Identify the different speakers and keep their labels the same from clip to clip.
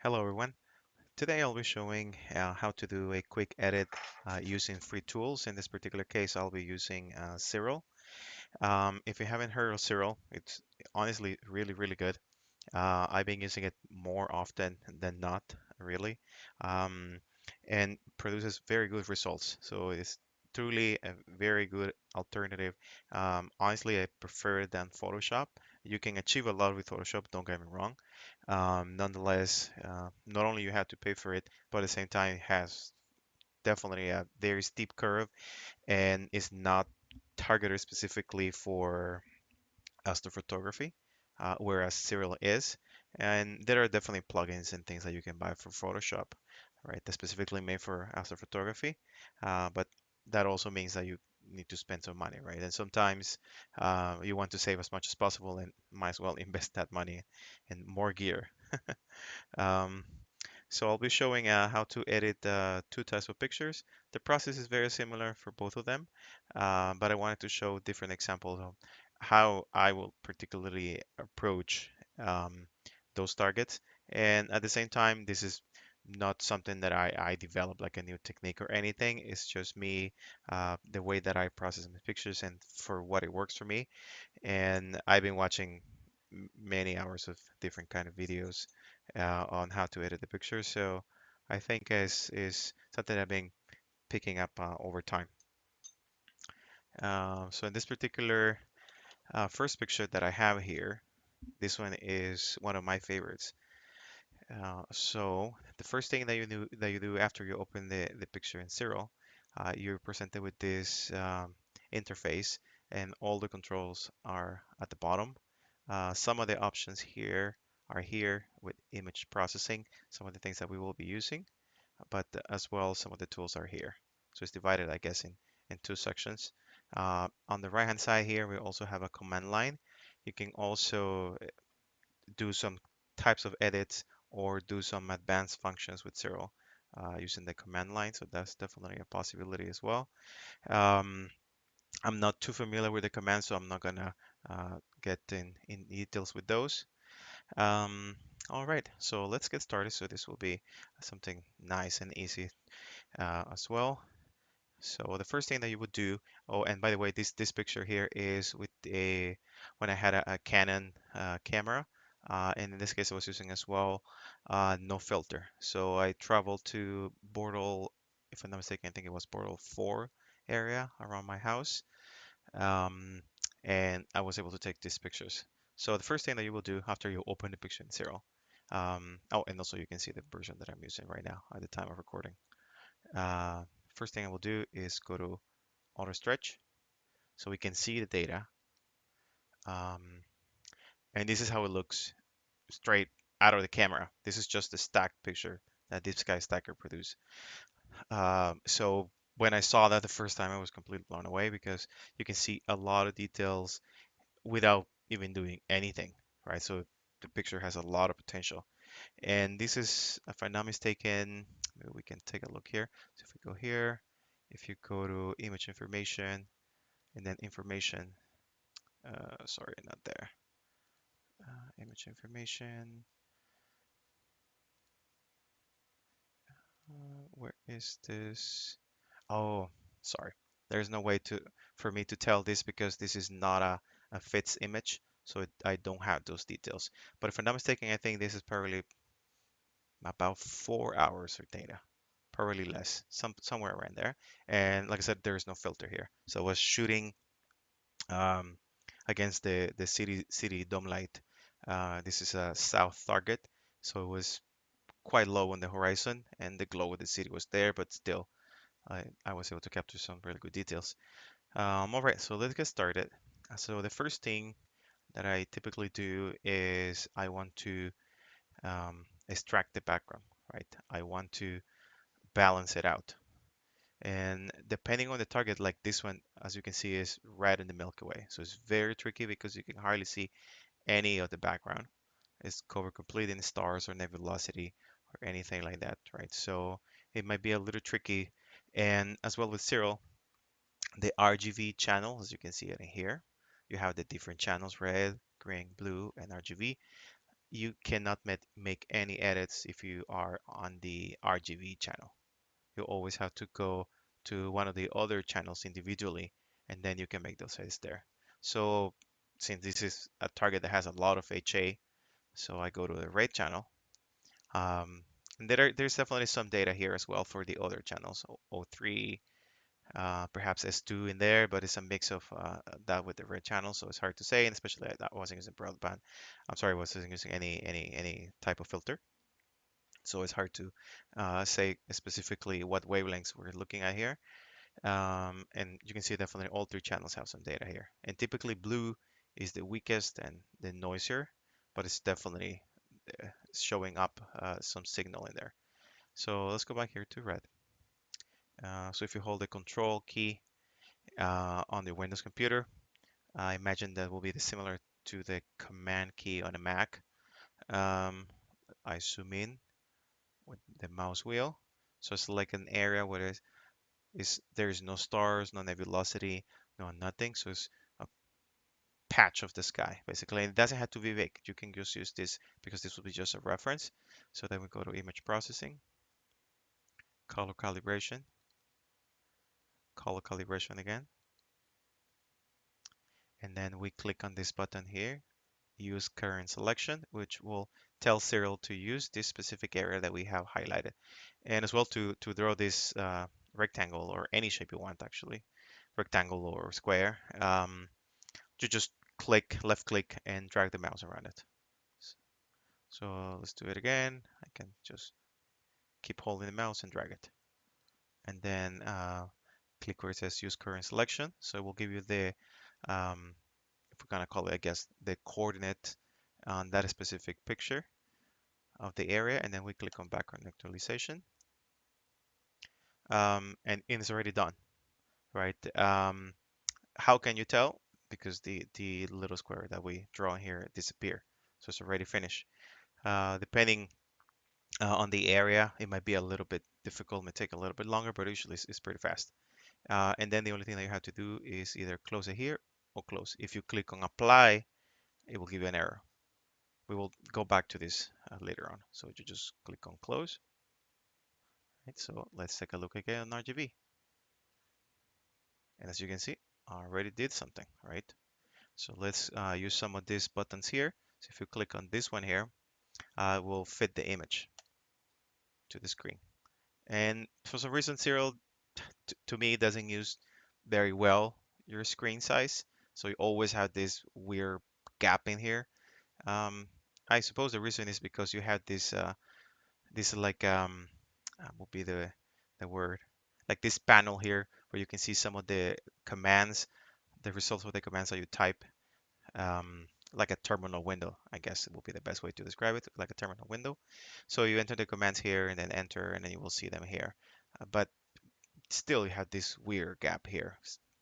Speaker 1: Hello everyone. Today I'll be showing how to do a quick edit using free tools. In this particular case, I'll be using Siril. If you haven't heard of Siril, it's honestly really good. I've been using it more often than not, really, um, and produces very good results. So it's truly a very good alternative. Honestly, I prefer it than Photoshop. You can achieve a lot with Photoshop, don't get me wrong. Nonetheless, not only you have to pay for it, but at the same time, it has definitely a very steep curve and is not targeted specifically for astrophotography, whereas Serial is. And there are definitely plugins and things that you can buy for Photoshop, right? That's specifically made for astrophotography. But that also means that you need to spend some money, right? And sometimes you want to save as much as possible and might as well invest that money in more gear. Um, so I'll be showing how to edit two types of pictures. The process is very similar for both of them, but I wanted to show different examples of how I will particularly approach um, those targets. And at the same time, this is not something that I develop like a new technique or anything. It's just me, the way that I process my pictures and for what it works for me. And I've been watching many hours of different kind of videos on how to edit the picture. So I think is something I've been picking up over time. So in this particular first picture that I have here, this one is one of my favorites. So the first thing that you do after you open the picture in Siril, you're presented with this interface, and all the controls are at the bottom. Some of the options here are here with image processing, some of the things that we will be using, but as well some of the tools are here. So it's divided, I guess, in two sections. On the right hand side here, we also have a command line. You can also do some types of edits or do some advanced functions with Zero using the command line. So that's definitely a possibility as well. Um, I'm not too familiar with the commands, so I'm not gonna get in details with those. Um, all right, so let's get started. So this will be something nice and easy as well. So the first thing that you would do, oh, and by the way, this picture here is with a when I had a Canon camera, and in this case I was using as well no filter. So I traveled to Bordeaux, if I'm not mistaken, I think it was Bordeaux 4 area around my house, um, and I was able to take these pictures. So the first thing that you will do after you open the picture in Zero, oh, and also you can see the version that I'm using right now at the time of recording. Uh, First thing I will do is go to auto stretch so we can see the data. Um, and this is how it looks straight out of the camera. This is just the stacked picture that this guy stacker produced. So when I saw that the first time, I was completely blown away because you can see a lot of details without even doing anything, right? So the picture has a lot of potential. And this is, if I'm not mistaken, maybe we can take a look here. So if we go here, if you go to image information and then information, sorry, not there. Image information. Where is this? Oh, sorry. There's no way to for me to tell this because this is not a fits image, so I don't have those details. But if I'm not mistaken, I think this is probably about 4 hours of data, probably less, somewhere around there. And like I said, there is no filter here, so I was shooting um, against the city dome light. This is a south target, so it was quite low on the horizon, and the glow of the city was there, but still, I was able to capture some really good details. All right, so let's get started. So the first thing that I typically do is I want to extract the background, right? I want to balance it out. And depending on the target, like this one, as you can see, is right in the Milky Way. So it's very tricky because you can hardly see any of the background. It's covered completely in stars or nebulosity or anything like that, right? So it might be a little tricky. And as well with Cyril, the RGB channel, as you can see it in here, you have the different channels, red, green, blue, and RGB. you cannot make any edits if you are on the RGB channel. You always have to go to one of the other channels individually, and then you can make those edits there. So since this is a target that has a lot of HA, so I go to the red channel. And there's definitely some data here as well for the other channels, 03, perhaps S2 in there, but it's a mix of that with the red channel, so it's hard to say, and especially I wasn't using broadband. I'm sorry, I wasn't using any type of filter, so it's hard to say specifically what wavelengths we're looking at here. And you can see definitely all three channels have some data here. And typically blue is the weakest and the noisier, but it's definitely showing up some signal in there. So let's go back here to red. So if you hold the control key on the Windows computer, I imagine that will be similar to the command key on a Mac. I zoom in with the mouse wheel. So select an area where there's no stars, no nebulosity, no nothing. So it's a patch of the sky, basically. And it doesn't have to be big. You can just use this because this will be just a reference. So then we go to image processing, color calibration, color calibration again. And then we click on this button here, use current selection, which will tell Siril to use this specific area that we have highlighted. And as well to draw this rectangle or any shape you want, actually, rectangle or square, you just left click, and drag the mouse around it. So let's do it again. I can just keep holding the mouse and drag it. And then click where it says use current selection. So it will give you the, if we're gonna call it, I guess, the coordinate on that specific picture of the area. And then we click on background actualization. And it's already done, right? How can you tell? Because the little square that we draw here disappear. So it's already finished. Depending on the area, it might be a little bit difficult, may take a little bit longer, but usually it's pretty fast. And then the only thing that you have to do is either close it here or close. If you click on apply, it will give you an error. We will go back to this later on. So you just click on close. Right, so let's take a look again on RGB. And as you can see, I already did something, right? So let's use some of these buttons here. So if you click on this one here, we'll fit the image to the screen. And for some reason, Siril to me doesn't use very well your screen size. So you always have this weird gap in here. Um, I suppose the reason is because you have this like what would be the word, like this panel here where you can see some of the commands, the results of the commands that you type, like a terminal window, I guess it will be the best way to describe it, like a terminal window. So you enter the commands here and then enter, and then you will see them here. But still, you have this weird gap here,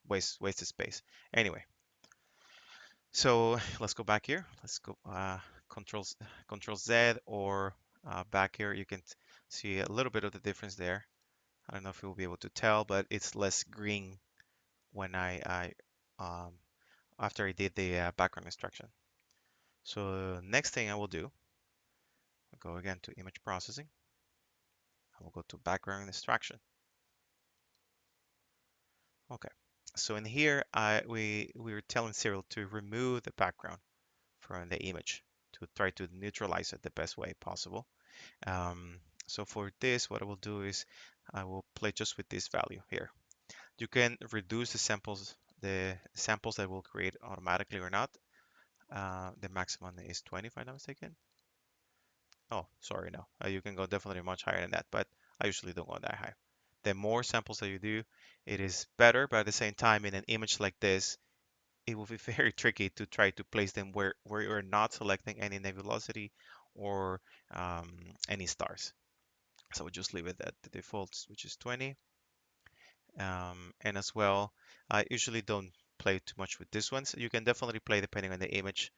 Speaker 1: wasted space. Anyway, so let's go back here. Let's go Control Z, or back here. You can see a little bit of the difference there. I don't know if you'll be able to tell, but it's less green when I um, after I did the background extraction. So next thing I will do, I'll go again to image processing. I will go to background extraction. Okay. So in here, we were telling Siril to remove the background from the image to try to neutralize it the best way possible. So for this, what I will do is I will play just with this value here. You can reduce the samples that will create automatically or not. The maximum is 20 if I'm not mistaken. Oh, sorry, no. You can go definitely much higher than that, but I usually don't go that high. The more samples that you do, it is better, but at the same time, in an image like this, it will be very tricky to try to place them where you're not selecting any nebulosity or any stars. So we'll just leave it at the defaults, which is 20. And as well, I usually don't play too much with this one. So you can definitely play depending on the image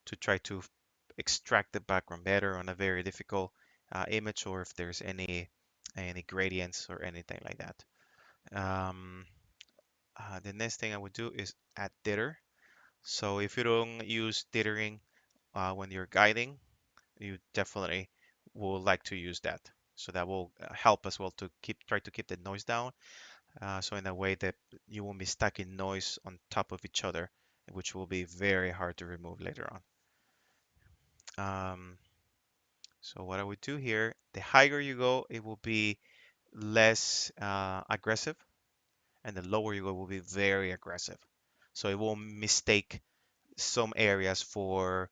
Speaker 1: to try to extract the background better on a very difficult image, or if there's any gradients or anything like that. Um, the next thing I would do is add jitter. So if you don't use dithering when you're guiding, you definitely will like to use that. So that will help as well to try to keep the noise down. So in a way that you won't be stuck in noise on top of each other, which will be very hard to remove later on. Um, so what I would do here, the higher you go, it will be less aggressive, and the lower you go will be very aggressive. So it will mistake some areas for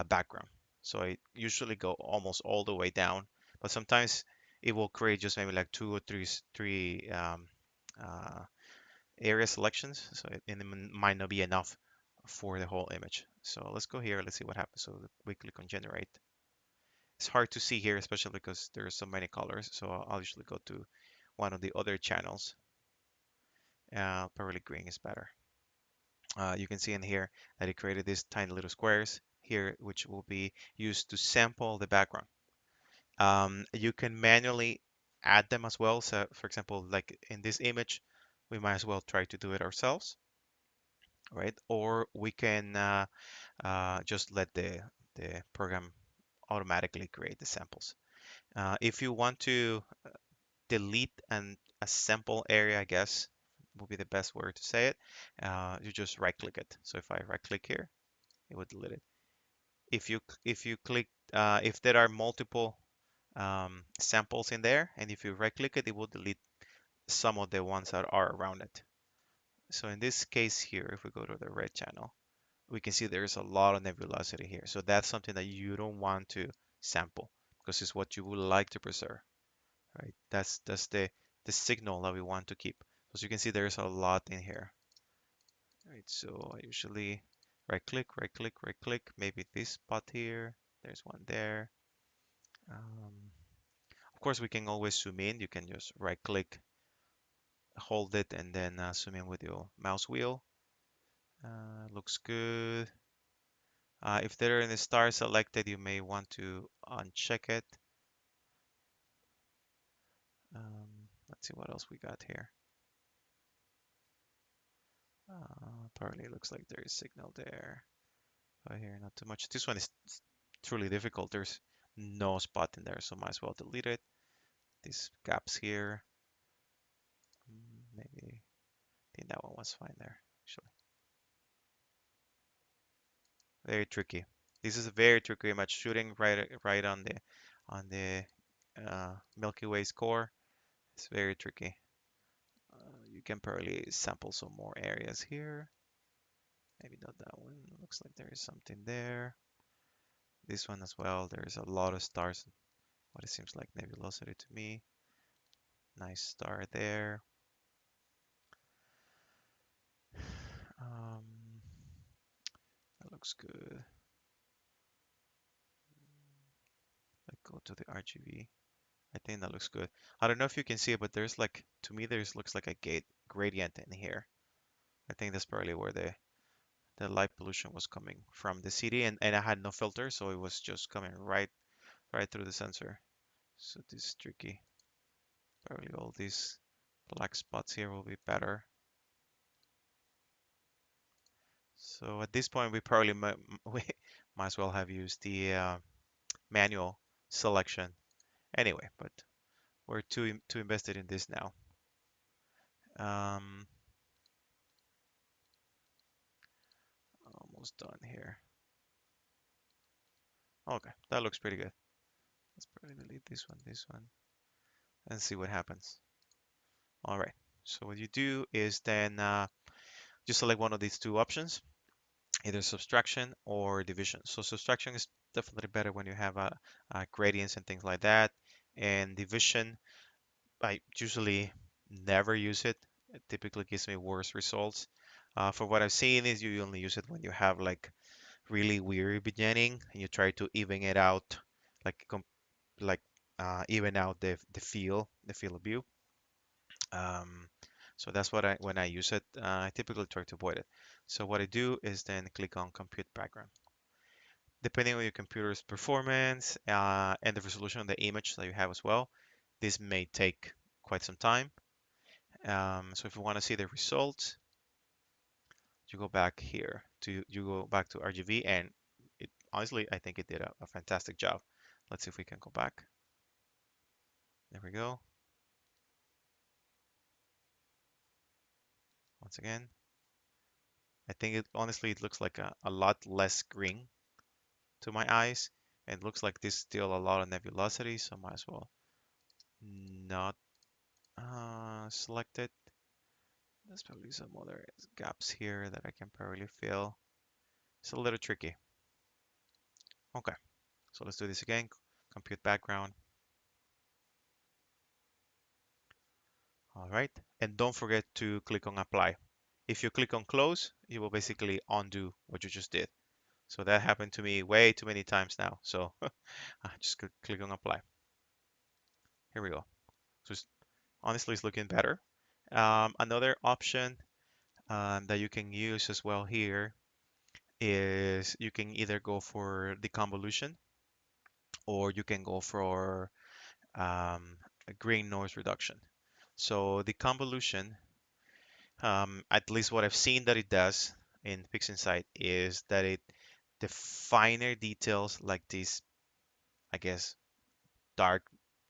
Speaker 1: background. So I usually go almost all the way down, but sometimes it will create just maybe like two or three uh, area selections. So it might not be enough for the whole image. So let's go here. Let's see what happens. So we click on generate. It's hard to see here, especially because there are so many colors. So I'll usually go to one of the other channels. Probably green is better. You can see in here that it created these tiny little squares here, which will be used to sample the background. You can manually add them as well. So for example, like in this image, we might as well try to do it ourselves, right? Or we can just let the program automatically create the samples. If you want to delete a sample area, I guess would be the best word to say it, you just right click it. So if I right click here, it would delete it. If you click if there are multiple samples in there, and if you right click it, it will delete some of the ones that are around it. So in this case here, if we go to the red channel, we can see there's a lot of nebulosity here. So that's something that you don't want to sample because it's what you would like to preserve, right? That's the signal that we want to keep. As you can see, there's a lot in here, right? So I usually right click, right click, right click, maybe this spot here. There's one there. Of course, we can always zoom in. You can just right click, hold it, and then zoom in with your mouse wheel. Looks good. If there are any stars selected, you may want to uncheck it. Let's see what else we got here. Apparently, it looks like there is signal there. But here, not too much. This one is truly difficult. There's no spot in there, so might as well delete it. These gaps here. Maybe I think that one was fine there, actually. Very tricky. This is a very tricky image, shooting right on the Milky Way's core. It's very tricky. You can probably sample some more areas here. Maybe not that one. Looks like there is something there. This one as well. There's a lot of stars. What it seems like nebulosity to me. Nice star there. Um, that looks good. Let's go to the RGB. I think that looks good. I don't know if you can see it, but there's like, to me, there's looks like a gradient in here. I think that's probably where the light pollution was coming from the CD, and I had no filter, so it was just coming right through the sensor. So this is tricky. Probably all these black spots here will be better. So at this point, we probably we might as well have used the manual selection anyway, but we're too invested in this now. Um, Almost done here. Okay, that looks pretty good. Let's probably delete this one, and see what happens. All right. So what you do is then you select one of these two options, either subtraction or division. So subtraction is definitely better when you have gradients and things like that. And division, I usually never use it. It typically gives me worse results. For what I've seen is you only use it when you have like really weird beginning and you try to even it out, like like even out the field of view. Um, so that's what when I use it, I typically try to avoid it. So what I do is then click on compute background. Depending on your computer's performance and the resolution of the image that you have as well, this may take quite some time. So if you want to see the results, you go back here to RGB, and it honestly, I think it did a fantastic job. Let's see if we can go back. There we go. Once again, I think it honestly it looks like a lot less green to my eyes. And it looks like there's still a lot of nebulosity, so might as well not select it. There's probably some other gaps here that I can probably fill. It's a little tricky. Okay, so let's do this again. Compute background. All right, and don't forget to click on apply. If you click on close, you will basically undo what you just did. So that happened to me way too many times now. So just click on apply. Here we go. So honestly, it's looking better. Another option that you can use as well here is you can either go for the convolution or you can go for a green noise reduction. So the convolution, at least what I've seen that it does in PixInsight is that the finer details like these, I guess, dark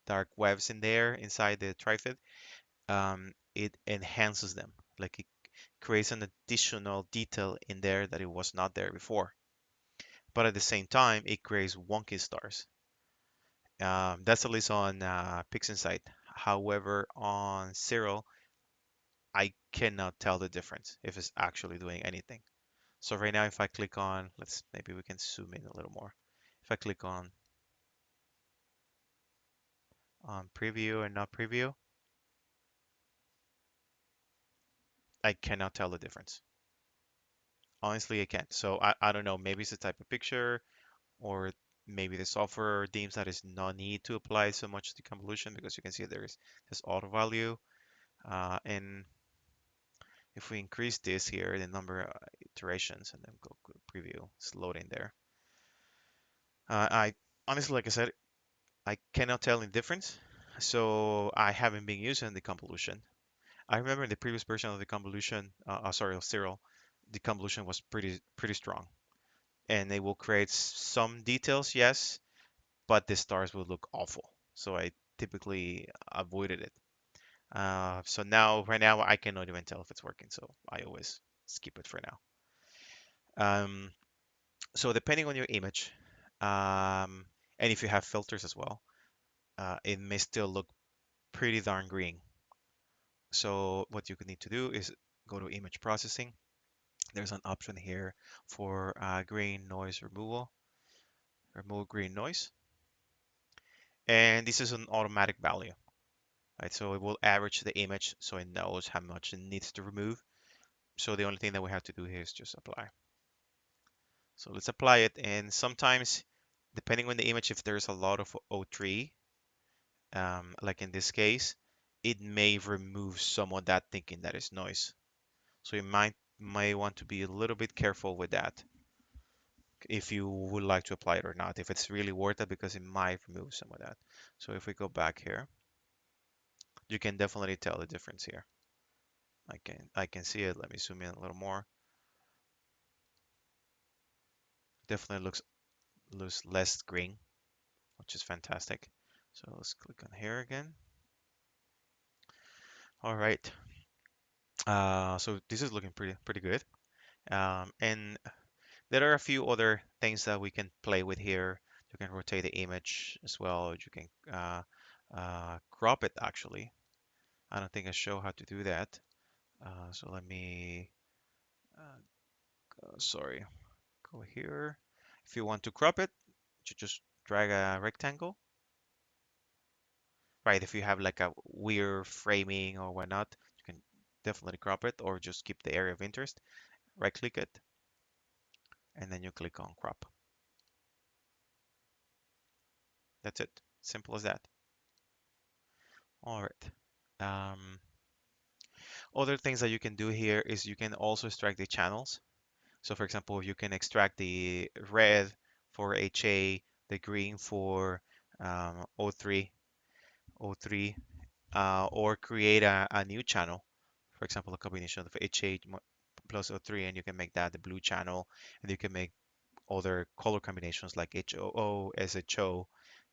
Speaker 1: dark webs in there inside the trifid, it enhances them. Like it creates an additional detail in there that it was not there before. But at the same time, it creates wonky stars. That's at least on PixInsight. However, on Siril, I cannot tell the difference if it's actually doing anything. So right now, if I click on, maybe we can zoom in a little more. If I click on preview and not preview, I cannot tell the difference. Honestly, I can't. So I don't know. Maybe it's the type of picture, or maybe the software deems that is no need to apply so much to convolution because you can see there's this auto value. And if we increase this here, the number of iterations, and then go preview, it's loading there. I honestly, like I said, I cannot tell the difference. So I haven't been using the convolution. I remember in the previous version of the convolution, sorry, of Siril, the convolution was pretty strong, and it will create some details, yes, but the stars will look awful. So I typically avoided it. So now, right now, I cannot even tell if it's working. So I always skip it for now. Um, so depending on your image, um, and if you have filters as well, it may still look pretty darn green. So what you could need to do is go to image processing. There's an option here for green noise removal, remove green noise. And this is an automatic value, right? So it will average the image so it knows how much it needs to remove. So the only thing that we have to do here is just apply. So let's apply it. And sometimes, depending on the image, if there's a lot of O3, like in this case, it may remove some of that thinking that is noise. So you might want to be a little bit careful with that if you would like to apply it or not, if it's really worth it, because it might remove some of that. So if we go back here, you can definitely tell the difference here. I can see it. Let me zoom in a little more. Definitely looks less green, which is fantastic. So let's click on here again. All right. So this is looking pretty good. And there are a few other things that we can play with here. You can rotate the image as well. You can crop it actually. I don't think I show how to do that. So let me, sorry, go here. If you want to crop it, you just drag a rectangle. Right, if you have like a weird framing or whatnot, you can definitely crop it or just keep the area of interest. Right click it, and then you click on crop. That's it. Simple as that. All right. Um, Other things that you can do here is you can also extract the channels. So for example, you can extract the red for HA, the green for O3, O3, or create a new channel. For example, a combination of HA plus O3, and you can make that the blue channel, and you can make other color combinations like HOO, SHO,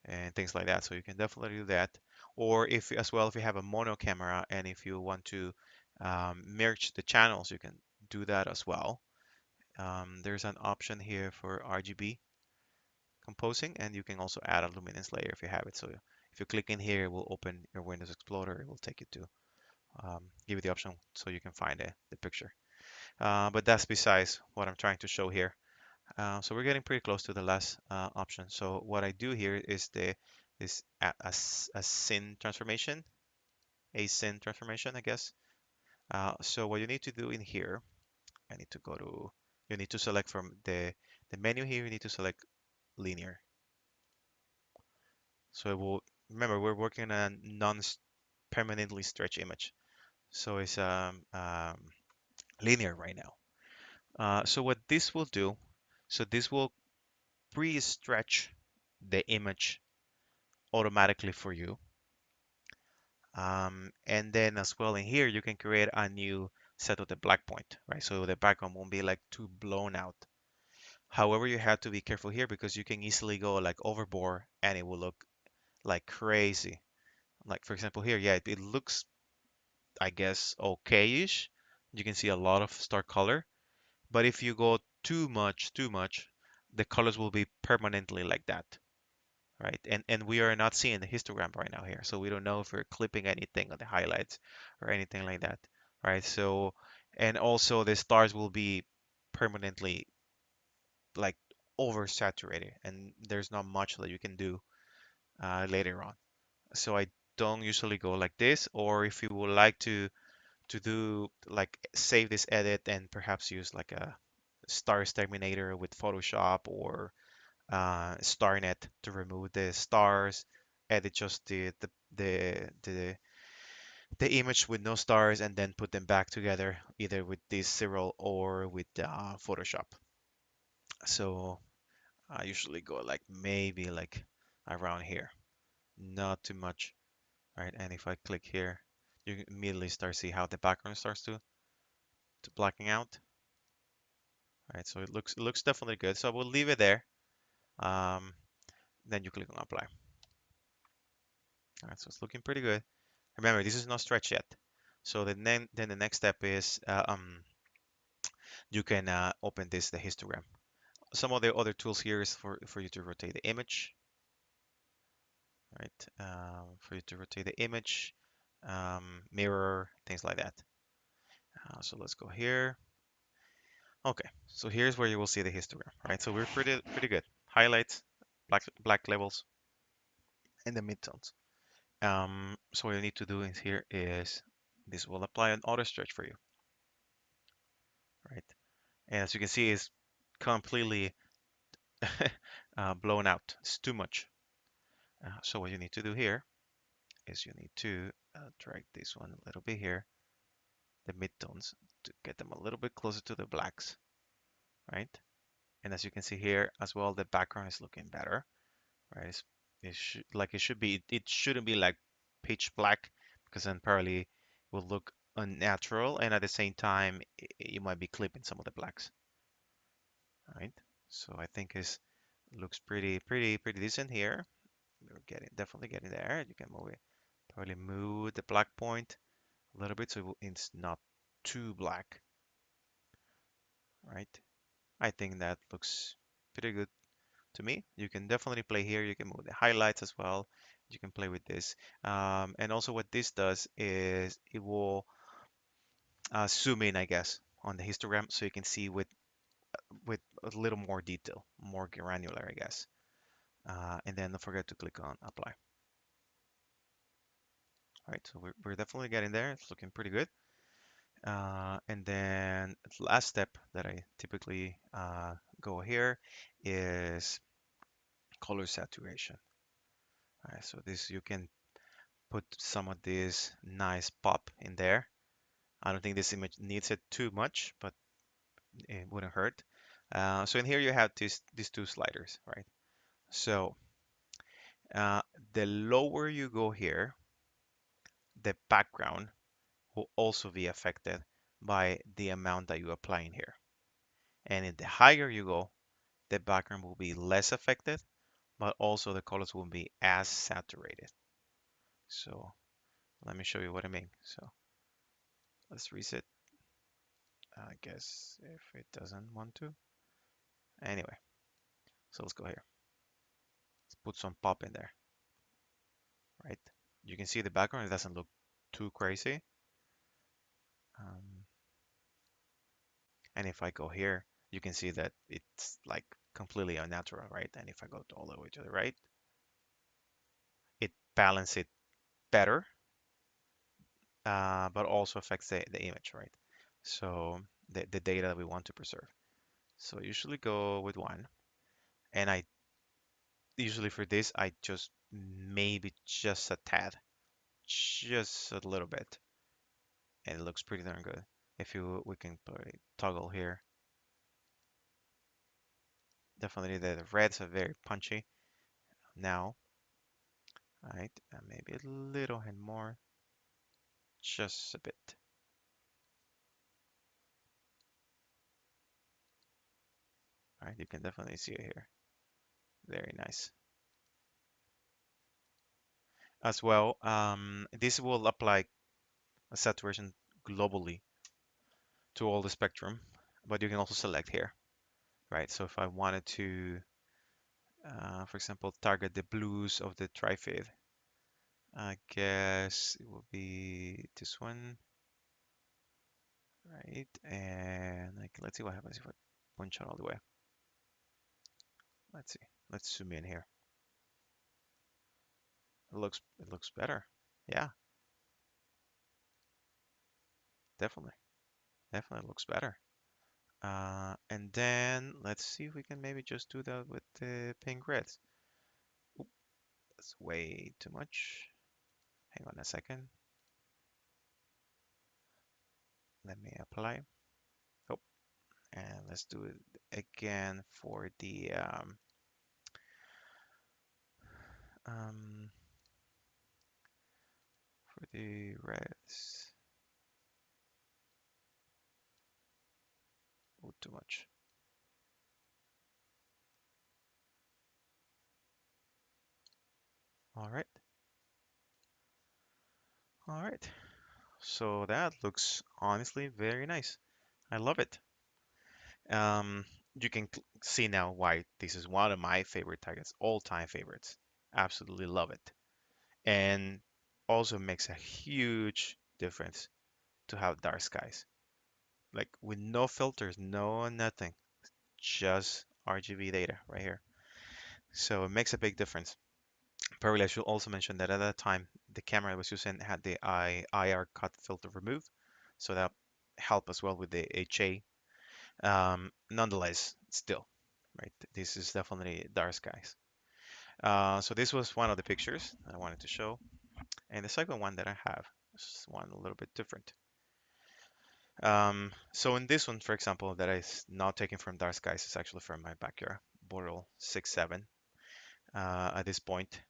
Speaker 1: and things like that. So you can definitely do that. Or if as well, if you have a mono camera and if you want to merge the channels, you can do that as well. There's an option here for RGB composing, and you can also add a luminance layer if you have it. So if you click in here, it will open your Windows Explorer. It will take you to give you the option so you can find the picture. But that's besides what I'm trying to show here. So we're getting pretty close to the last option. So what I do here is this a scene transformation, a scene transformation, I guess. So what you need to do in here, I need to go to, you need to select from the menu here. You need to select linear. So it will, remember we're working on a non-permanently stretch image. So it's linear right now. So what this will do, so this will pre-stretch the image automatically for you. And then as well in here, you can create a new set of the black point, right? So the background won't be like too blown out. However, you have to be careful here because you can easily go like overboard and it will look like crazy. Like for example here, yeah, it looks, I guess, okay-ish. You can see a lot of star color, but if you go too much, the colors will be permanently like that, right? And we are not seeing the histogram right now here, so we don't know if we're clipping anything on the highlights or anything like that, right? So, and also the stars will be permanently like oversaturated, and there's not much that you can do later on. So I don't usually go like this, or if you would like to do like save this edit and perhaps use like a star exterminator with Photoshop or StarNet to remove the stars, edit just the image with no stars, and then put them back together either with this Siril or with Photoshop. So I usually go like maybe like around here, not too much, right? And if I click here, you can immediately start see how the background starts to blacking out. Right, so it looks definitely good. So we'll leave it there. Um, then you click on apply. All right, so it's looking pretty good. Remember, this is not stretched yet. So then the next step is you can open the histogram. Some of the other tools here is for you to rotate the image, right? For you to rotate the image, mirror, things like that. So let's go here. Okay, so here's where you will see the histogram, right? So we're pretty good. Highlights, black levels, and the midtones. So what you need to do in here is this will apply an auto stretch for you, right? And as you can see, it's completely blown out. It's too much. So what you need to do here is you need to drag this one a little bit here, the midtones, to get them a little bit closer to the blacks, right? And as you can see here as well, the background is looking better, right? It should be. It shouldn't be like pitch black because then probably will look unnatural, and at the same time, you might be clipping some of the blacks, right? So I think it looks pretty decent here. We're definitely getting there. You can move it, probably move the black point a little bit so it's not too black, right? I think that looks pretty good to me. You can definitely play here. You can move the highlights as well. You can play with this. And also what this does is it will zoom in, I guess, on the histogram so you can see with a little more detail, more granular, I guess. And then don't forget to click on apply. All right, so we're definitely getting there. It's looking pretty good. And then the last step that I typically go here is color saturation. All right, so this you can put some of this nice pop in there. I don't think this image needs it too much, but it wouldn't hurt. So in here you have these two sliders, right? So uh, the lower you go here, the background will also be affected by the amount that you apply in here. And in the higher you go, the background will be less affected, but also the colors won't be as saturated. So let me show you what I mean. So let's reset, I guess, if it doesn't want to. Anyway, so let's go here. Let's put some pop in there, right? You can see the background, it doesn't look too crazy. Um, and if I go here, you can see that it's like completely unnatural, right? And if I go all the way to the right, it balances it better, but also affects the image, right? So the data that we want to preserve. So I usually go with one, and I usually for this I just maybe just a tad, just a little bit, and it looks pretty darn good. If you we can play toggle here, definitely the reds are very punchy now, right? Maybe a little and more, just a bit, right? You can definitely see it here. Very nice. As well, this will apply a saturation globally to all the spectrum, but you can also select here, right? So if I wanted to, for example, target the blues of the trifid, I guess it will be this one, right? And like, let's see what happens if I punch out all the way. Let's see. Let's zoom in here. It looks better. Yeah, definitely. Definitely looks better. And then let's see if we can maybe just do that with the pink reds. Oop, that's way too much. Hang on a second. Let me apply. Oh, and let's do it again um, for the reds. Oh, too much. All right. All right. So that looks honestly very nice. I love it. Um, you can see now why this is one of my favorite targets, all-time favorites. Absolutely love it. And also makes a huge difference to have dark skies. Like with no filters, no nothing, just RGB data right here. So it makes a big difference. Probably I should also mention that at that time, the camera I was using had the IR cut filter removed. So that helped as well with the HA. Nonetheless, still, right? This is definitely dark skies. So this was one of the pictures I wanted to show. And the second one that I have is one a little bit different. So in this one, for example, that is not taken from dark skies, it's actually from my backyard, Boreal 6.7 at this point.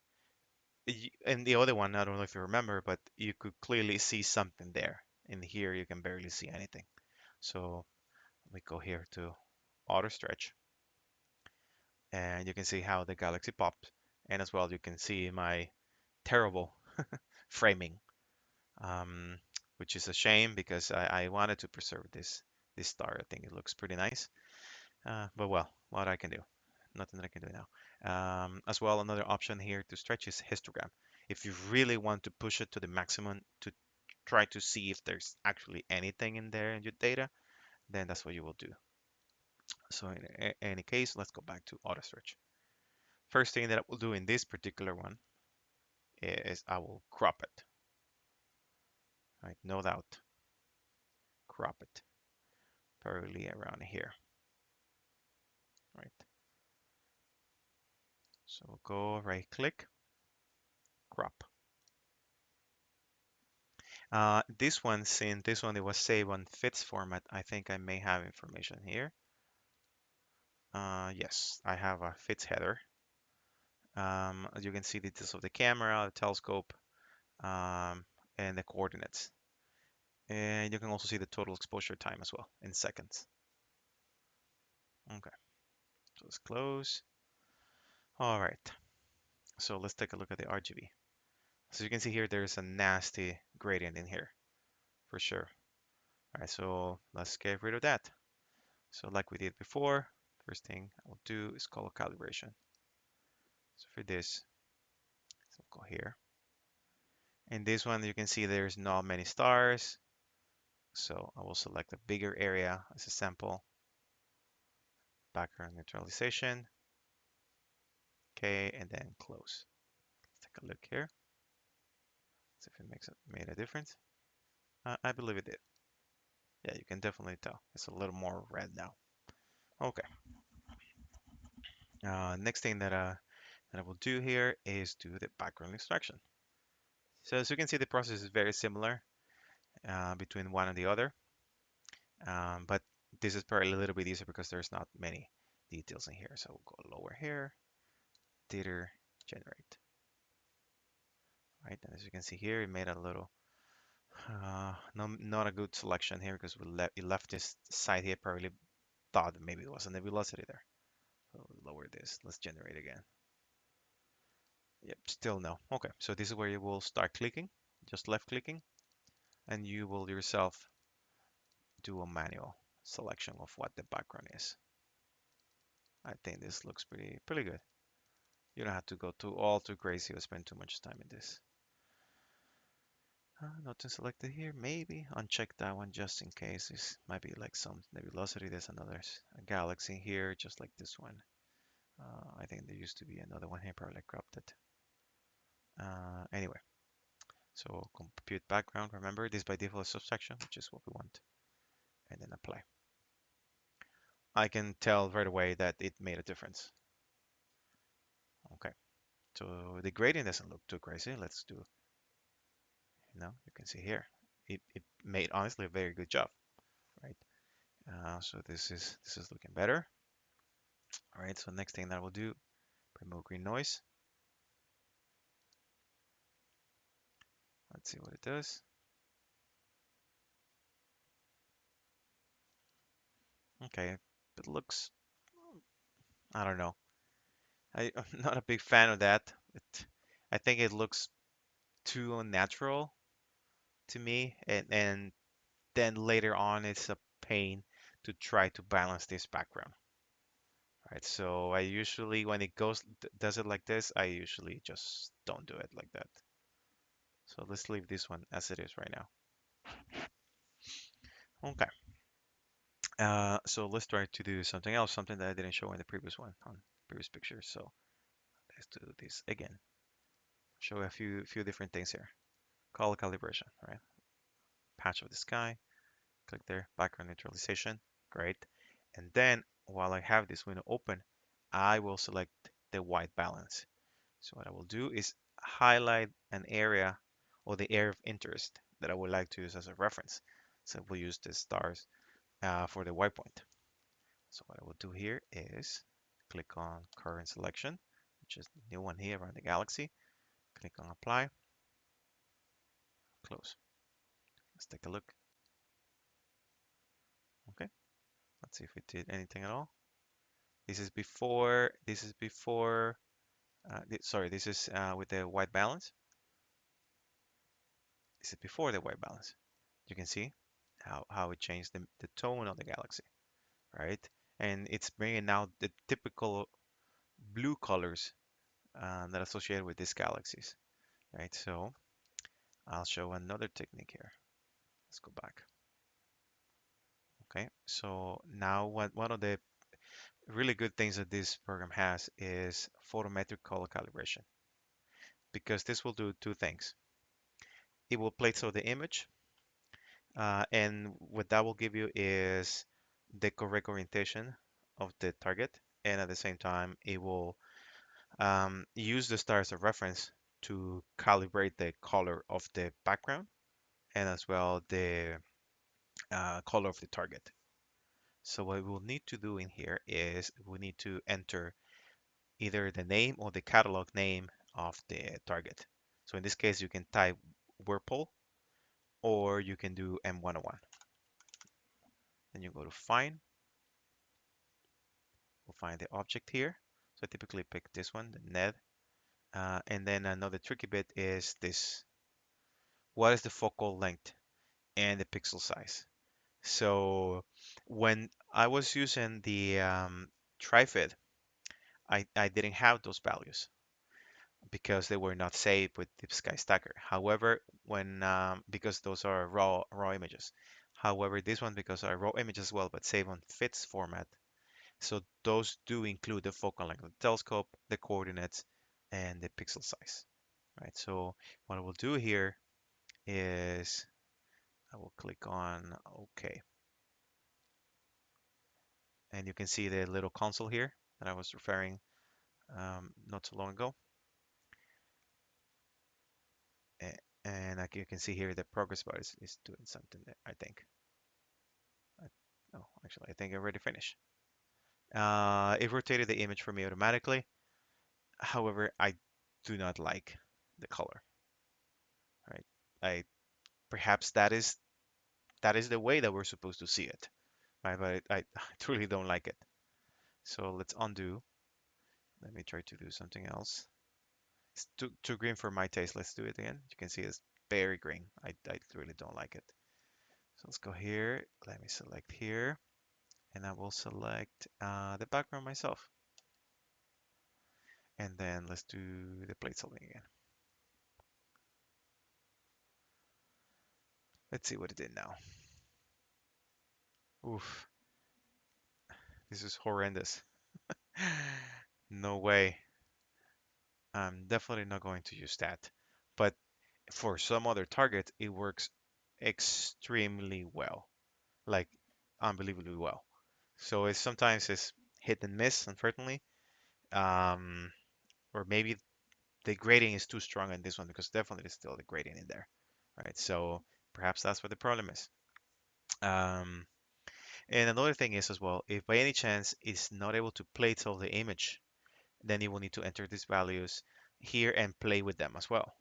Speaker 1: And the other one, I don't know if you remember, but you could clearly see something there. In here, you can barely see anything. So we go here to auto stretch, and you can see how the galaxy pops. And as well, you can see my terrible framing, um, which is a shame because I wanted to preserve this star. I think it looks pretty nice. But well, what I can do, nothing that I can do now. As well, another option here to stretch is histogram. If you really want to push it to the maximum to try to see if there's actually anything in there in your data, then that's what you will do. So in any case, let's go back to auto stretch. First thing that I will do in this particular one is I will crop it, right? No doubt, crop it, probably around here, right? So we'll go right click, crop. This one, since this one it was saved on fits format, I think I may have information here. Yes, I have a fits header. As you can see, details of the camera, the telescope, and the coordinates. And you can also see the total exposure time as well in seconds. Okay, So let's close. All right. So let's take a look at the RGB. So you can see here, there's a nasty gradient in here for sure. All right, so let's get rid of that. So like we did before, first thing I'll do is color calibration. So for this, so we'll go here. In this one, you can see there's not many stars. So I will select a bigger area as a sample. Background neutralization. Okay, and then close. Let's take a look here. See if it made a difference. I believe it did. Yeah, you can definitely tell. It's a little more red now. Okay. Next thing that I will do here is do the background extraction. So as you can see, the process is very similar between one and the other, but this is probably a little bit easier because there's not many details in here. So we'll go lower here, theater, generate. Right, and as you can see here, it made a little, not a good selection here because we left this side here, probably thought maybe it was a nebulosity there. So lower this, let's generate again. Yep, still no. Okay, so this is where you will start clicking, just left clicking, and you will yourself do a manual selection of what the background is. I think this looks pretty good. You don't have to go too crazy or spend too much time in this. Nothing selected here. Maybe uncheck that one just in case. This might be like some nebulosity. There's another galaxy here, just like this one. I think there used to be another one here, probably cropped it. Anyway, so compute background. Remember, this by default is subsection, which is what we want, and then apply. I can tell right away that it made a difference. Okay, so the gradient doesn't look too crazy. Let's do, you can see here, it made honestly a very good job, right? So this is looking better. All right, so next thing that I will do, remove green noise. Let's see what it does. Okay, it looks, I don't know. I'm not a big fan of that. I think it looks too unnatural to me, and then later on it's a pain to try to balance this background. Right, so I usually, when it does it like this, I usually just don't do it like that. So let's leave this one as it is right now. Okay. So let's try to do something else, something that I didn't show in the previous one, on previous picture. So let's do this again. Show a few different things here. Color calibration, right? Patch of the sky. Click there. Background neutralization. Great. And then while I have this window open, I will select the white balance. So what I will do is highlight an area or the area of interest that I would like to use as a reference. So we'll use the stars for the white point. So what I will do here is click on current selection, which is the new one here around the galaxy. Click on apply, close. Let's take a look. Okay, let's see if it did anything at all. Sorry, this is with the white balance. This is before the white balance. You can see how it changed the tone of the galaxy, right? And it's bringing out the typical blue colors that are associated with these galaxies, right? So I'll show another technique here. Let's go back. Okay, so now one of the really good things that this program has is photometric color calibration, because this will do two things. It will place out the image, and what that will give you is the correct orientation of the target, and at the same time, it will use the star as a reference to calibrate the color of the background and as well the color of the target. So what we'll need to do in here is we need to enter either the name or the catalog name of the target. So in this case, you can type Whirlpool or you can do M101. Then you go to Find, We'll find the object here. So I typically pick this one, the NED. And then another tricky bit is this. What is the focal length and the pixel size? So when I was using the Trifid, I didn't have those values because they were not saved with Deep Sky Stacker. However, when because those are raw images. However, this one because are raw images as well, but save on FITS format. So those do include the focal length of the telescope, the coordinates, and the pixel size. Right. So what I will do here is I will click on OK, and you can see the little console here that I was referring not so long ago. And like you can see here, the progress bar is doing something there, I think. I, no, actually, I think I already finished. It rotated the image for me automatically. However, I do not like the color, right? I perhaps that is the way that we're supposed to see it, right? But I truly don't like it. So let's undo. Let me try to do something else. It's too green for my taste. Let's do it again. You can see it's very green. I really don't like it. So let's go here. Let me select here. And I will select the background myself. And then let's do the plate solving again. Let's see what it did now. Oof, this is horrendous. No way. I'm definitely not going to use that. But for some other targets, it works extremely well, like unbelievably well. So it's sometimes it's hit and miss, unfortunately. Um, or maybe the grading is too strong in this one because definitely there's still the grading in there, right? So perhaps that's what the problem is. Um, and another thing is as well, if by any chance it's not able to play till the image, then you will need to enter these values here and play with them as well.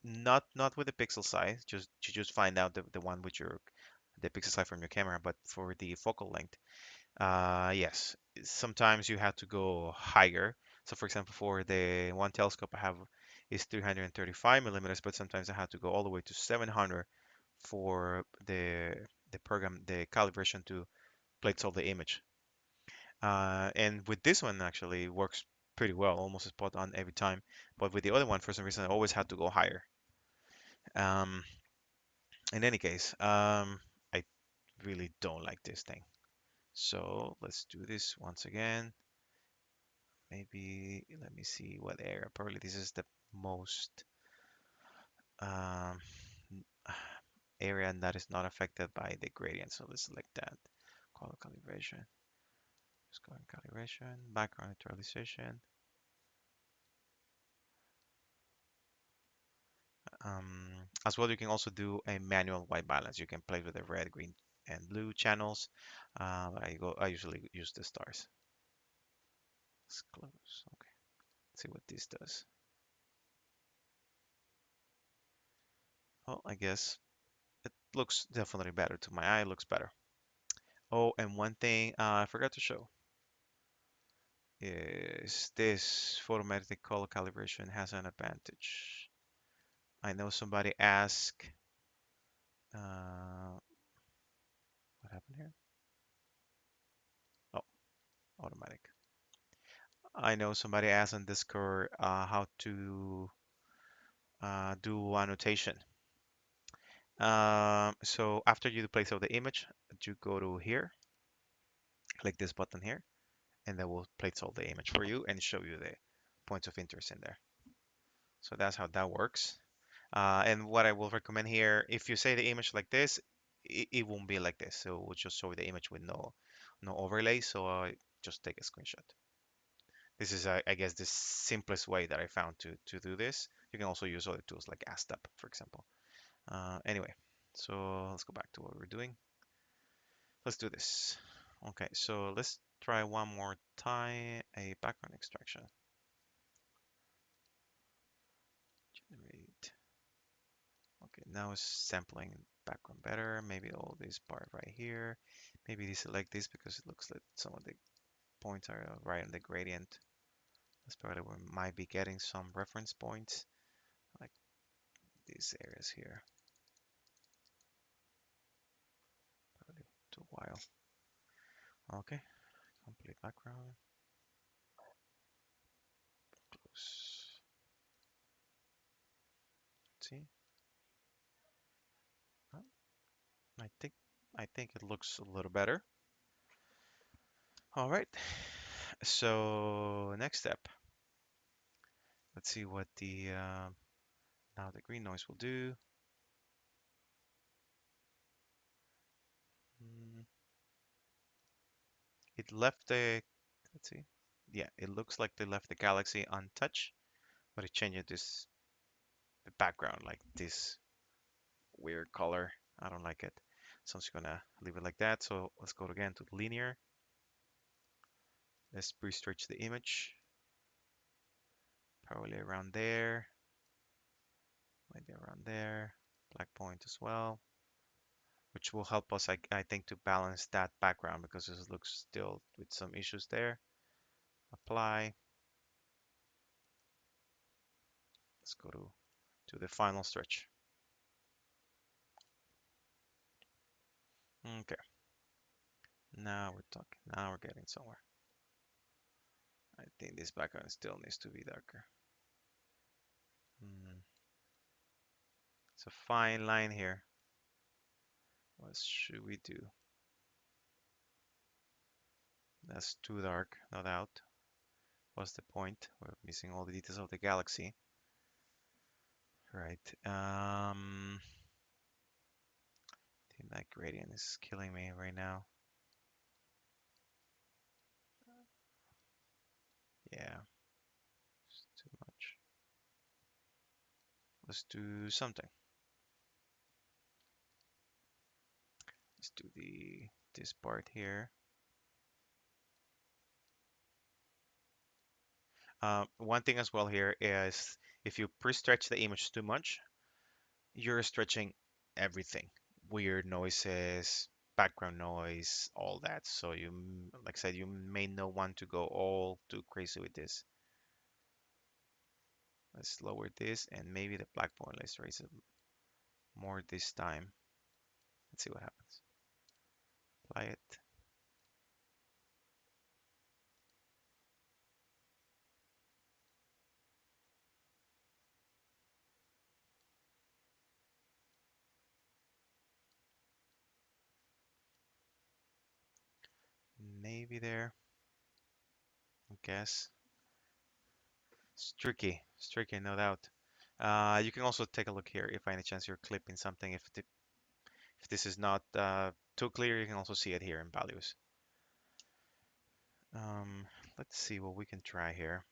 Speaker 1: Not with the pixel size, just find out the one with your the pixel size from your camera, but for the focal length. Yes, sometimes you have to go higher. So for example, for the one telescope I have is 335 millimeters, but sometimes I have to go all the way to 700 for the program, the calibration to plate solve the image. And with this one actually it works pretty well, almost spot on every time. But with the other one, for some reason, I always had to go higher. Um, in any case, I really don't like this thing. So let's do this once again. Maybe let me see what area. Probably this is the most um, area that is not affected by the gradient. So let's select that. Color calibration. Just go in calibration, background neutralization. As well, you can also do a manual white balance. You can play with the red, green, and blue channels. I usually use the stars. Let's close. Okay. Let's see what this does. Well, I guess it looks definitely better to my eye. It looks better. Oh, and one thing I forgot to show is this photometric color calibration has an advantage. I know somebody asked, uh, what happened here? Oh, automatic. I know somebody asked on Discord how to do annotation. So after you place of the image, you go to here, click this button here, and that will place all the image for you and show you the points of interest in there. So that's how that works. And what I will recommend here, if you say the image like this, it won't be like this. So we'll just show you the image with no overlay. So just take a screenshot. This is, I guess, the simplest way that I found to do this. You can also use other tools like ASTAP, for example. Anyway, so let's go back to what we're doing. Let's do this. Okay, so let's try one more time a background extraction. Generate. Okay, now it's sampling background better. Maybe all this part right here. Maybe deselect this because it looks like some of the points are right on the gradient. That's probably where we might be getting some reference points, like these areas here. Probably took a while. Okay, complete background. Close. Let's see. Oh, I think I think it looks a little better. All right. So next step. Let's see what the now the green noise will do. Mm, It left the, let's see. Yeah, it looks like they left the galaxy untouched, but it changed this the background like this weird color. I don't like it. So I'm just gonna leave it like that. So let's go again to the linear. Let's pre-stretch the image. Probably around there. Maybe around there. Black point as well. Which will help us, I think, to balance that background because this looks still with some issues there. Apply. Let's go to the final stretch. Okay. Now we're talking. Now we're getting somewhere. I think this background still needs to be darker. Hmm. It's a fine line here. What should we do? That's too dark, no doubt. What's the point? We're missing all the details of the galaxy. Right. I think that gradient is killing me right now. Yeah, it's too much. Let's do something. Let's do this part here. One thing as well here is if you pre-stretch the image too much, you're stretching everything. Weird noises, background noise, all that. So you, like I said, you may not want to go all too crazy with this. Let's lower this and maybe the black point. Let's raise it more this time. Let's see what happens. Apply it. Maybe there, I guess. It's tricky, no doubt. You can also take a look here if by any chance you're clipping something. If this is not too clear, you can also see it here in values. Um, let's see what we can try here.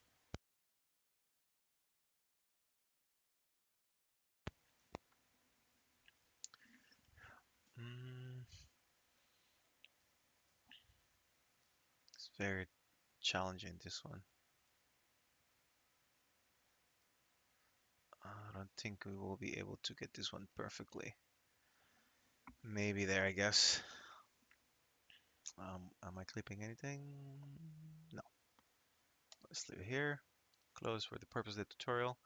Speaker 1: Mm, it's very challenging, this one. I don't think we will be able to get this one perfectly. Maybe there, I guess. Am I clipping anything? No. Let's leave it here. Close for the purpose of the tutorial.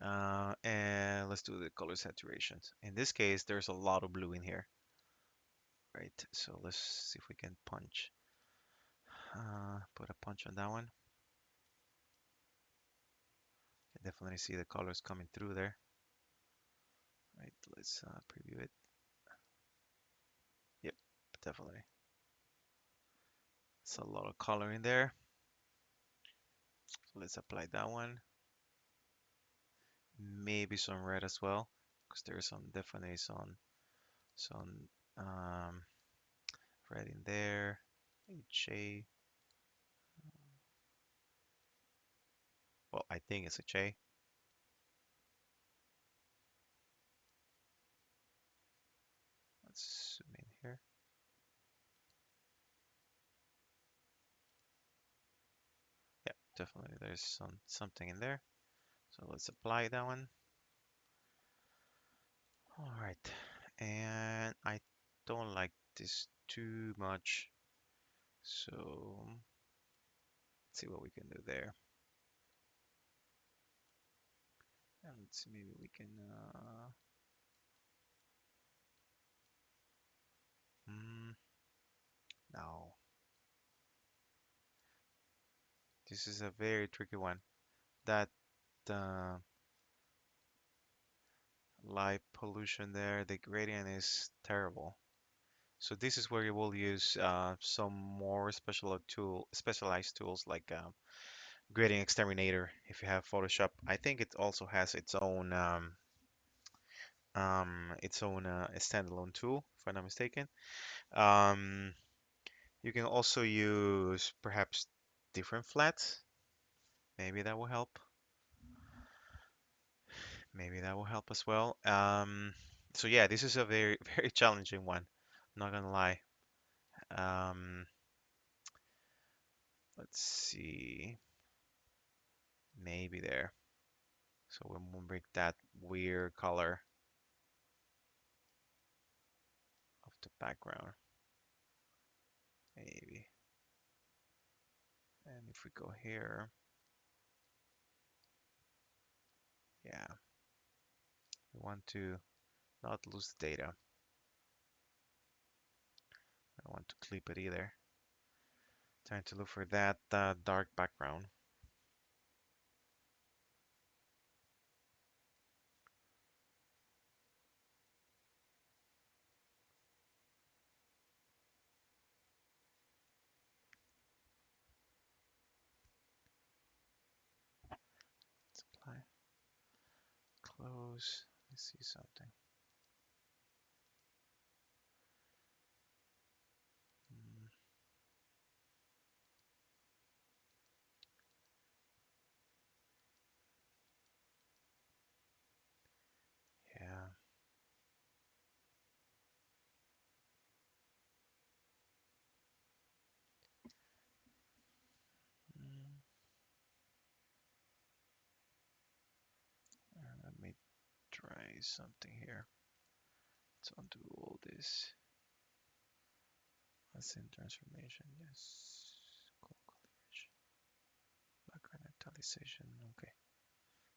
Speaker 1: And let's do the color saturation. In this case, there's a lot of blue in here. Right, so let's see if we can punch. Put a punch on that one. Can definitely see the colors coming through there. Right, let's preview it. Yep, definitely. It's a lot of color in there. So let's apply that one. Maybe some red as well, because there's definitely some um, red in there. HA. Well, I think it's a J. Let's zoom in here. Yeah, definitely there's something in there. So let's apply that one. All right, and I don't like this too much. So see what we can do there. And let's see, maybe we can. Mm, no, this is a very tricky one. That uh, light pollution there, the gradient is terrible. So this is where you will use some more specialized tools like gradient exterminator if you have Photoshop. I think it also has its own standalone tool, if I'm not mistaken. Um, you can also use perhaps different flats. Maybe that will help. Maybe that will help as well. So yeah, this is a very very challenging one. I'm not gonna lie. Um, let's see. Maybe there. So we'll make that weird color of the background. Maybe. And if we go here, yeah, we want to not lose the data. I don't want to clip it either. Trying to look for that dark background. Let's apply, close. Let's see something. Mm, yeah. Mm, let me try something here. Let's undo all this. Let's in transformation. Yes. Color calibration. Background actualization. Okay.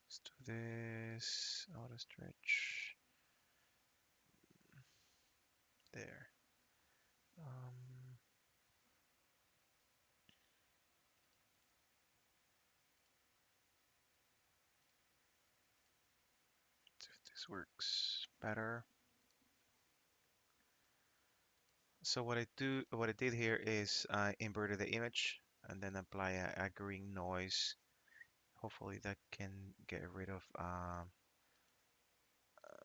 Speaker 1: Let's do this. Auto stretch. There. Um, see if this works better. So what I did here is I inverted the image and then apply a green noise. Hopefully that can get rid of,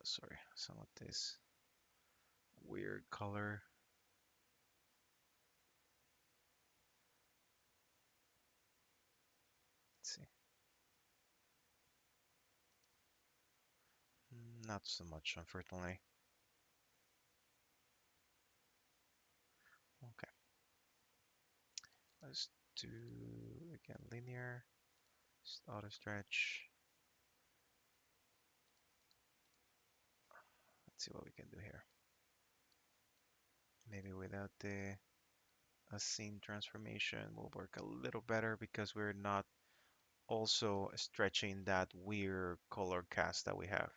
Speaker 1: sorry, some of this weird color. Let's see. Not so much, unfortunately. Okay, let's do again linear, just auto stretch. Let's see what we can do here. Maybe without the a scene transformation will work a little better because we're not also stretching that weird color cast that we have.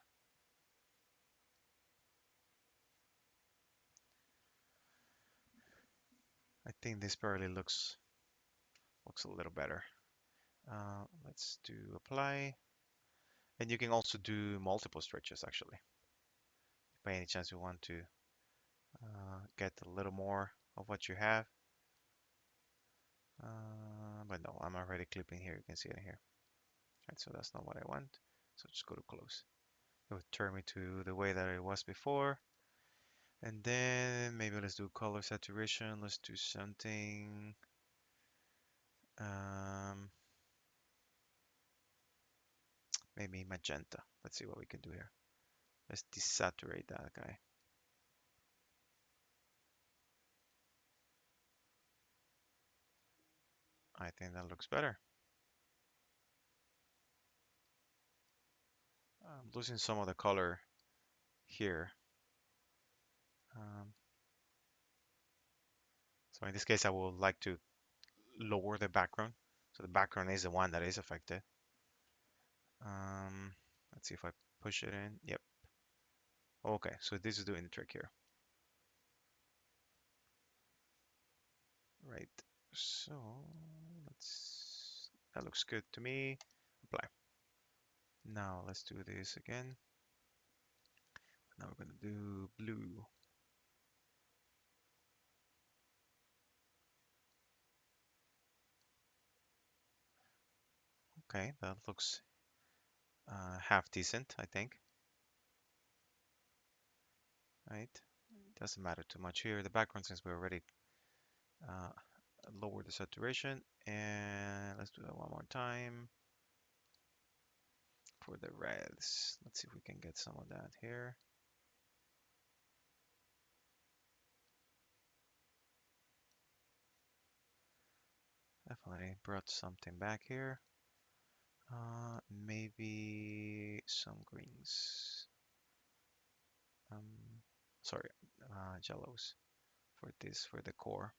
Speaker 1: I think this probably looks a little better. Let's do apply, and you can also do multiple stretches actually. If by any chance you want to get a little more of what you have. But no, I'm already clipping here. You can see it here. Right, so that's not what I want. So just go to close. It would turn me to the way that it was before. And then maybe let's do color saturation. Let's do something. Um, maybe magenta. Let's see what we can do here. Let's desaturate that guy. I think that looks better. I'm losing some of the color here. Um, so in this case, I would like to lower the background So the background is the one that is affected. Um, let's see if I push it in. Yep. Okay, so this is doing the trick here. Right. So that looks good to me. Apply. Now let's do this again. Now we're gonna do blue. Okay, that looks half decent, I think. Right. Doesn't matter too much here. The background, since we already uh, lowered the saturation, and let's do that one more time for the reds. Let's see if we can get some of that here. Definitely brought something back here. Maybe some greens. Um, sorry, yellows for this, for the core.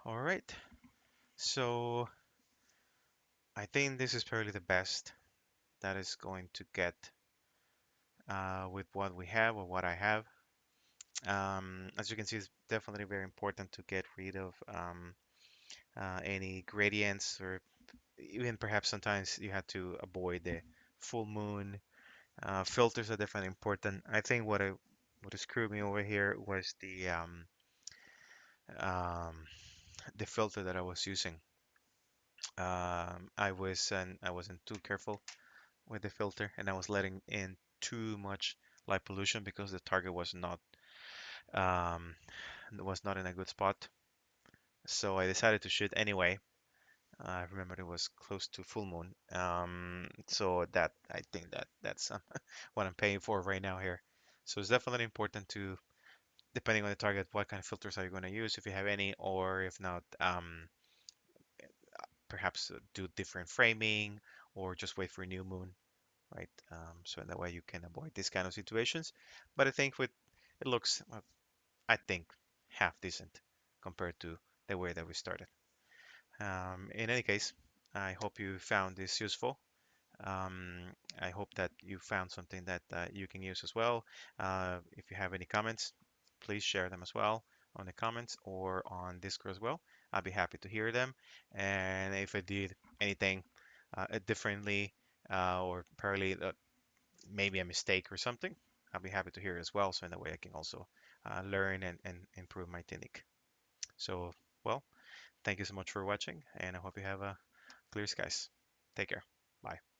Speaker 1: All right, so I think this is probably the best that is going to get with what we have or what I have. As you can see, it's definitely very important to get rid of any gradients, or even perhaps sometimes you have to avoid the full moon. Filters are definitely important. I think what screwed me over here was um, the filter that I was using. I wasn't too careful with the filter, and I was letting in too much light pollution because the target um, was not in a good spot. So I decided to shoot anyway. I remember it was close to full moon. So that I think that's what I'm paying for right now here. So it's definitely important to, depending on the target, what kind of filters are you going to use, if you have any, or if not, perhaps do different framing or just wait for a new moon, right? So in that way you can avoid these kind of situations. But I think it looks, I think, half decent compared to the way that we started. In any case, I hope you found this useful. Um, I hope that you found something that you can use as well. If you have any comments, please share them as well on the comments or on Discord as well. I'll be happy to hear them. And if I did anything differently, or probably maybe a mistake or something, I'll be happy to hear as well. So in that way I can also learn and improve my technique. So, well, thank you so much for watching, and I hope you have clear skies. Take care. Bye.